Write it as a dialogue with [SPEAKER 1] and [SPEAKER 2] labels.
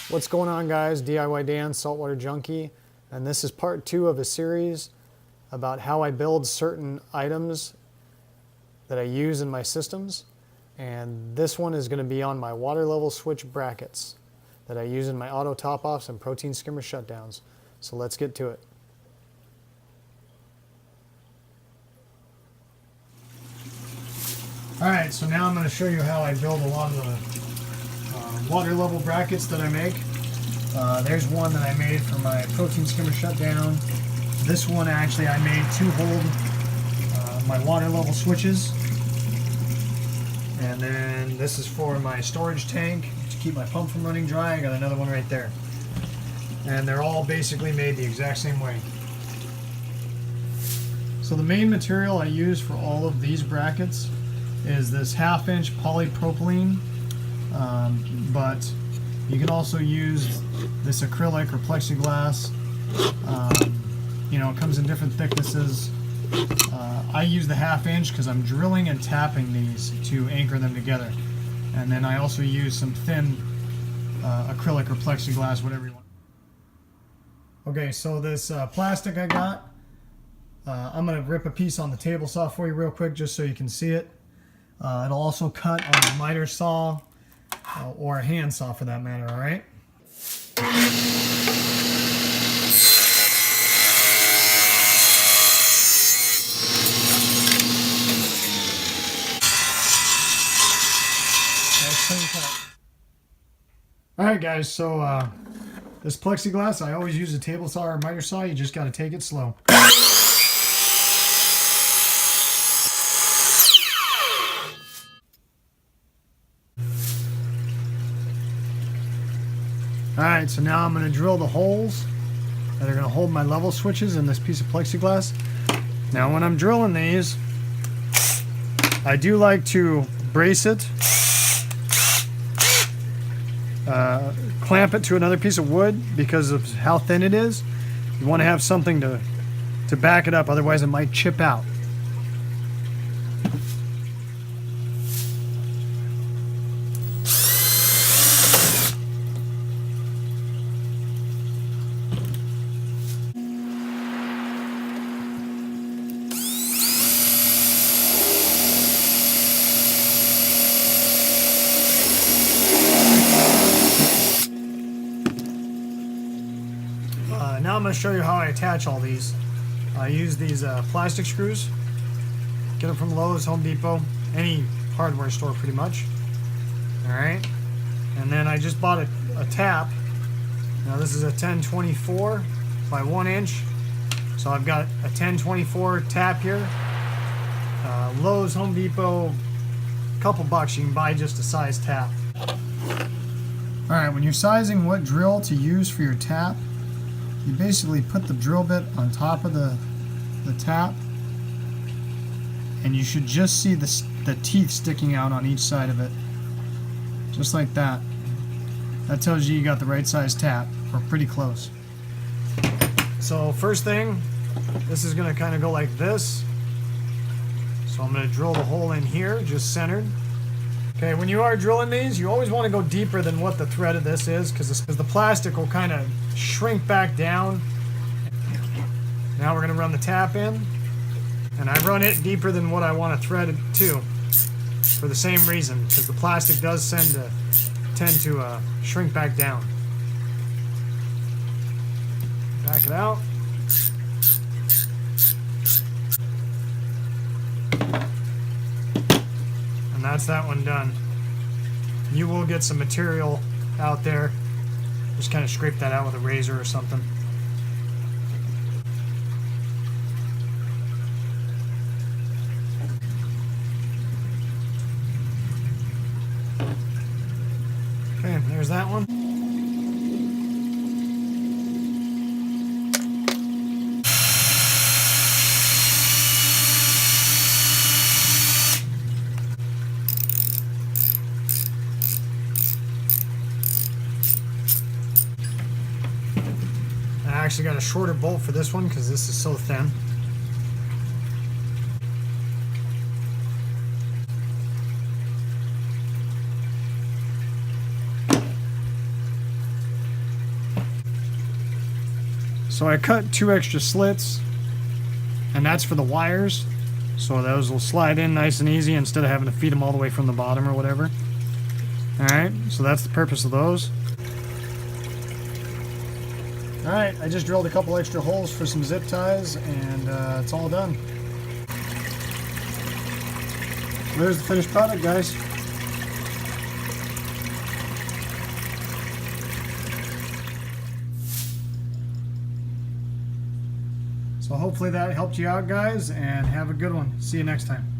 [SPEAKER 1] What's going on, guys? DIY Dan, Saltwater Junkie, and this is part 2 of a series about how I build certain items that I use in my systems. And this one is going to be on my water level switch brackets that I use in my auto top-offs and protein skimmer shutdowns. So let's get to it. Alright, so now I'm going to show you how I build a lot of the water level brackets that I make. There's one that I made for my protein skimmer shutdown. This one actually I made to hold my water level switches. And then this is for my storage tank to keep my pump from running dry. I got another one right there. And they're all basically made the exact same way. So the main material I use for all of these brackets is this 1/2 inch polypropylene, but you can also use this acrylic or plexiglass. You know, it comes in different thicknesses. I use the 1/2 inch because I'm drilling and tapping these to anchor them together. And then I also use some thin acrylic or plexiglass, whatever you want. Okay, so this plastic I got, I'm going to rip a piece on the table saw for you real quick just so you can see it. It'll also cut on a miter saw or a hand saw for that matter, alright? Alright guys, so this plexiglass, I always use a table saw or a miter saw. You just got to take it slow. Alright, so now I'm going to drill the holes that are going to hold my level switches in this piece of plexiglass. Now when I'm drilling these, I do like to brace it, clamp it to another piece of wood because of how thin it is. You want to have something to back it up, otherwise it might chip out. Now I'm going to show you how I attach all these. I use these plastic screws. Get them from Lowe's, Home Depot, any hardware store pretty much. Alright. And then I just bought a tap. Now this is a 1024 by 1 inch. So I've got a 1024 tap here. Lowe's, Home Depot, a couple bucks, you can buy just a size tap. Alright, when you're sizing what drill to use for your tap, you basically put the drill bit on top of the tap, and you should just see the teeth sticking out on each side of it, just like that. That tells you got the right size tap, or pretty close. So first thing, this is going to kind of go like this. So I'm going to drill the hole in here, just centered. Okay, when you are drilling these, you always want to go deeper than what the thread of this is, because the plastic will kind of shrink back down. Now we're going to run the tap in, and I run it deeper than what I want to thread it to, for the same reason, because the plastic does tend to shrink back down. Back it out. And that's that one done. You will get some material out there. Just kind of scrape that out with a razor or something. Okay, there's that one. I actually got a shorter bolt for this one because this is so thin. So I cut 2 extra slits, and that's for the wires, so those will slide in nice and easy instead of having to feed them all the way from the bottom or whatever. Alright, so that's the purpose of those. Alright, I just drilled a couple extra holes for some zip ties, and it's all done. There's the finished product, guys. So hopefully that helped you out, guys, and have a good one. See you next time.